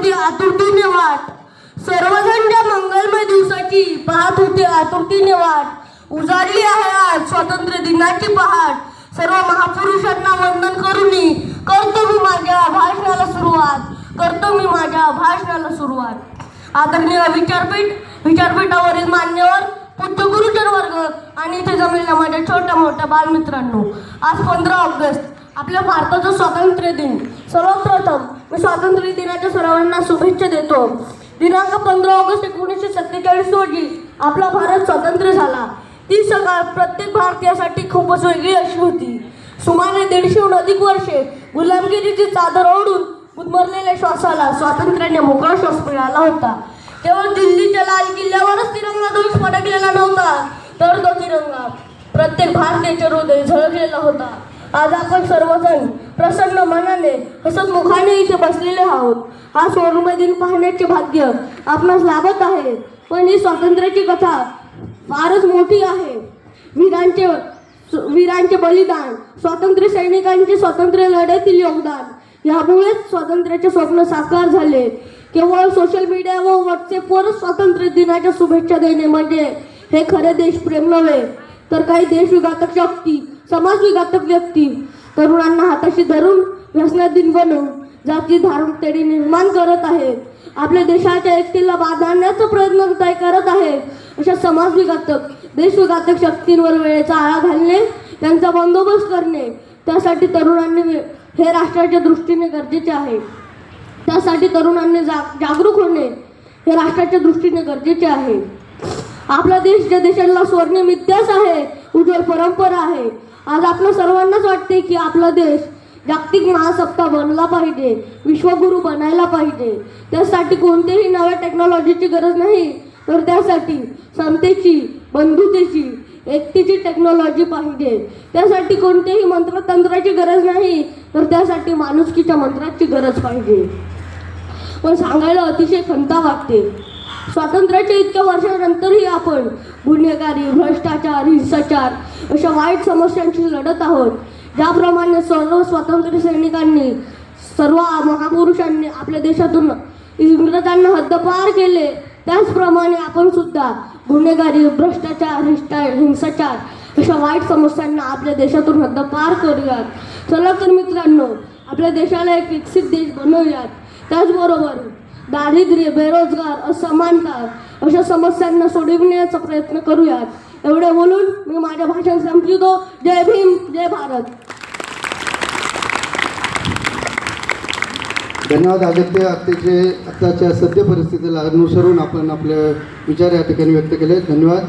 होती आतुरतेने वाट, सर्वजण ज्या मंगलमय दिवसाची पाहत होते आतुरतेने वाट. उजाडली आहे आज स्वातंत्र्य दिनाची पहाट, सर्व महापुरुषांना वंदन करूनी करतो मी माझ्या भाषणाला सुरुवात. आदरणीय विचारपीठावरील मान्यवर, पूज्य गुरुजन वर्ग आणि इथे जमलेल्या माझ्या छोट्या मोठ्या बालमित्रांनो, आज 15 ऑगस्ट आपल्या भारताचा स्वातंत्र्य दिन. सर्वप्रथम मी स्वातंत्र्य दिनाच्या सर्वांना शुभेच्छा देतो. दिनांक 15 ऑगस्ट 1947 रोजी आपला भारत स्वतंत्र झाला. ती सकाळ प्रत्येक भारतीयासाठी खूपच वेगळी अशी होती. सुमारे 150हून अधिक वर्षे गुलामगिरीची चादर ओढून गुदमरलेल्या श्वासाला स्वातंत्र्याने मोकळा श्वास मिळाला होता. केवळ दिल्लीच्या लाल किल्ल्यावरच तिरंगा ध्वज फडकलेला नव्हता, तर तो तिरंगा प्रत्येक भारतीयाच्या हृदय झळकलेला होता. आज आपण सर्वजण प्रसन्न मनाने हसत मुखाने इथे बसलेले आहोत. हा स्वर्णमय दिन पाहण्याचे भाग्य आपणास लाभत आहे. पण ही स्वातंत्र्याची कथा फारच मोठी आहे. वीरांचे बलिदान, स्वातंत्र्य सैनिकांचे स्वातंत्र्य लढ्यातील योगदान यामुळेच स्वातंत्र्याचे स्वप्न साकार झाले. केवळ सोशल मीडिया व व्हॉट्सअपवर स्वातंत्र्य दिनाच्या शुभेच्छा देणे म्हणजे हे खरे देशप्रेम नव्हे, तर काही देशविघातक शक्ती, समाजविघातक व्यक्ती तरुणांना हाताशी धरून व्यसनाधीन बनवून जाती धार्मिकतेने निर्माण करत आहेत. आपल्या देशाच्या एकतेला बाधा आणण्याचा प्रयत्न करत आहेत. अशा समाजविघातक, देशविघातक शक्तींवर वेळेचा आळा घालणे, त्यांचा बंदोबस्त करणे, त्यासाठी तरुणांनी हे राष्ट्राच्या दृष्टीने गरजेचे आहे. त्यासाठी तरुणांनी जागरूक होणे हे राष्ट्राच्या दृष्टीने गरजेचे आहे. आपला देश ज्या देशाला स्वर्णिम इतिहास आहे, उज्ज्वल परंपरा आहे, आज आपल्या सर्वांनाच वाटते की आपला देश जागतिक महासत्ता बनला पाहिजे, विश्वगुरू बनायला पाहिजे. त्यासाठी कोणत्याही नव्या टेक्नॉलॉजीची गरज नाही, तर त्यासाठी समतेची, बंधुतेची, एकतेची टेक्नॉलॉजी पाहिजे. त्यासाठी कोणत्याही मंत्रतंत्राची गरज नाही, तर त्यासाठी माणुसकीच्या मंत्राची गरज पाहिजे. पण सांगायला अतिशय खंता वाटते, स्वातंत्र्याच्या इतक्या वर्षानंतरही आपण गुन्हेगारी, भ्रष्टाचार, हिंसाचार अशा वाईट समस्यांशी लढत आहोत. ज्याप्रमाणे सर्व स्वातंत्र्य सैनिकांनी, सर्व महापुरुषांनी आपल्या देशातून इंग्रजांना हद्दपार केले, त्याचप्रमाणे आपण सुद्धा गुन्हेगारी, भ्रष्टाचार, हिंसाचार अशा वाईट समस्यांना आपल्या देशातून हद्दपार करूयात. चला तर मित्रांनो, आपल्या देशाला एक विकसित देश बनवूयात. त्याचबरोबर दारिद्र्य, बेरोजगार, असमानता अशा समस्यांना सोडविण्याचा प्रयत्न करूयात. एवढे बोलून मी माझ्या भाषण संपवितो. जय भीम, जय भारत. धन्यवाद आदित्य. आताच्या सद्य परिस्थितीला अनुसरून आपण आपले विचार या ठिकाणी व्यक्त केले. धन्यवाद.